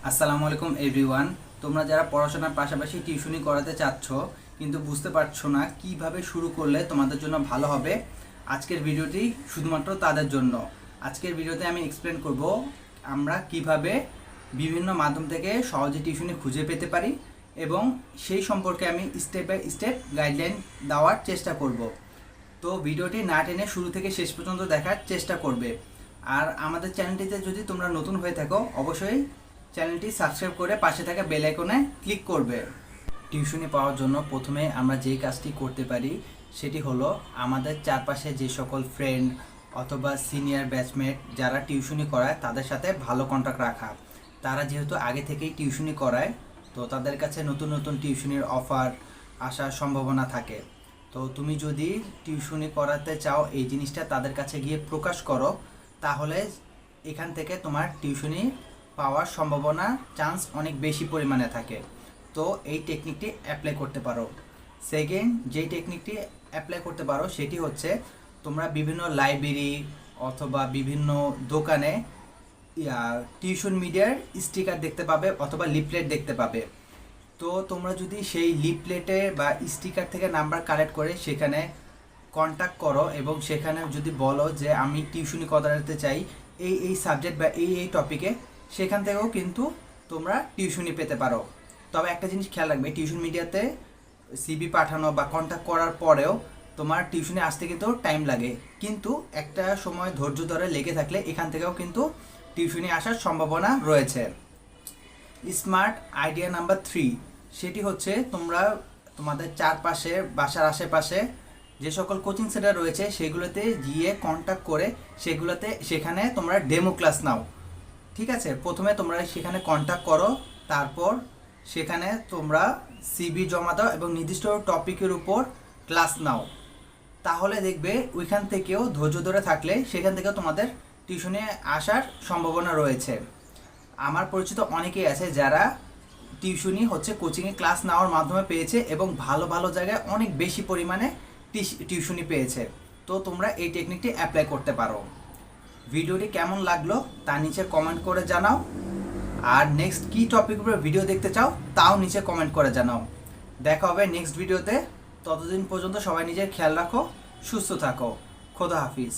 আসসালামু আলাইকুম এভরিওয়ান। তোমরা যারা পড়াশোনার পাশাপাশি টিউশনি করাতে চাচ্ছ কিন্তু বুঝতে পারছো না কিভাবে শুরু করলে তোমাদের জন্য ভালো হবে, আজকের ভিডিওটি শুধুমাত্র তাদের জন্য। আজকের ভিডিওতে আমি এক্সপ্লেন করব আমরা কিভাবে বিভিন্ন মাধ্যম থেকে সহজে টিউশনি খুঁজে পেতে পারি এবং সেই সম্পর্কে আমি স্টেপ বাই স্টেপ গাইডলাইন দেওয়ার চেষ্টা করব। তো ভিডিওটি না টেনে শুরু থেকে শেষ পর্যন্ত দেখার চেষ্টা করবে। আর আমাদের চ্যানেলটিতে যদি তোমরা নতুন হয়ে থাকো অবশ্যই চ্যানেলটি সাবস্ক্রাইব করে পাশে থাকা বেল আইকনে ক্লিক করবে। টিউশনি পাওয়ার জন্য প্রথমে আমরা যেই কাজটি করতে পারি সেটি হলো আমাদের চারপাশে যে সকল ফ্রেন্ড অথবা সিনিয়র ব্যাচমেট যারা টিউশনি করায় তাদের সাথে ভালো কন্ট্যাক্ট রাখা। তারা যেহেতু আগে থেকেই টিউশনি করায় তো তাদের কাছে নতুন নতুন টিউশনির অফার আসার সম্ভাবনা থাকে। তো তুমি যদি টিউশনি করাতে চাও এই জিনিসটা তাদের কাছে গিয়ে প্রকাশ করো, তাহলে এখান থেকে তোমার টিউশনি পাওয়ার সম্ভাবনা চান্স অনেক বেশি পরিমাণে থাকে। তো এই টেকনিকটি অ্যাপ্লাই করতে পারো। সেকেন্ড যেই টেকনিকটি অ্যাপ্লাই করতে পারো সেটি হচ্ছে তোমরা বিভিন্ন লাইব্রেরি অথবা বিভিন্ন দোকানে টিউশন মিডিয়ার স্টিকার দেখতে পাবে অথবা লিফলেট দেখতে পাবে। তো তোমরা যদি সেই লিফলেটে বা স্টিকার থেকে নাম্বার কালেক্ট করে সেখানে কন্ট্যাক্ট করো এবং সেখানে যদি বলো যে আমি টিউশনি করাতে চাই এই সাবজেক্ট বা এই টপিকে, সেখান থেকেও কিন্তু তোমরা টিউশনি পেতে পারো। তবে একটা জিনিস খেয়াল রাখবে, টিউশন মিডিয়াতে সিবি পাঠানো বা কন্ট্যাক্ট করার পরেও তোমার টিউশনি আসতে কিন্তু টাইম লাগে, কিন্তু একটা সময় ধৈর্য ধরে লেগে থাকলে এখান থেকেও কিন্তু টিউশনি আসার সম্ভাবনা রয়েছে। স্মার্ট আইডিয়া নাম্বার 3 সেটি হচ্ছে তোমরা তোমাদের চারপাশে বাসার আশেপাশে যে সকল কোচিং সেন্টার রয়েছে সেগুলোতে গিয়ে কন্ট্যাক্ট করে সেখানে তোমরা ডেমো ক্লাস নাও। ঠিক আছে, প্রথমে তোমরা সেখানে কন্ট্যাক্ট করো, তারপর সেখানে তোমরা সিবি জমা দাও এবং নির্দিষ্ট টপিকের উপর ক্লাস নাও। তাহলে দেখবে ওইখান থেকেও ধৈর্য ধরে থাকলে সেখান থেকেও তোমাদের টিউশনে আসার সম্ভাবনা রয়েছে। আমার পরিচিত অনেকেই আছে যারা টিউশনি হচ্ছে কোচিংয়ে ক্লাস নেওয়ার মাধ্যমে পেয়েছে এবং ভালো ভালো জায়গায় অনেক বেশি পরিমাণে টিউশনি পেয়েছে। তো তোমরা এই টেকনিকটি অ্যাপ্লাই করতে পারো। ভিডিওটি কেমন লাগলো তা নিচে কমেন্ট করে জানাও, আর নেক্সট কী টপিক উপরে ভিডিও দেখতে চাও তাও নিচে কমেন্ট করে জানাও। দেখা হবে নেক্সট ভিডিওতে। ততদিন পর্যন্ত সবাই নিজের খেয়াল রাখো, সুস্থ থাকো। খোদা হাফিজ।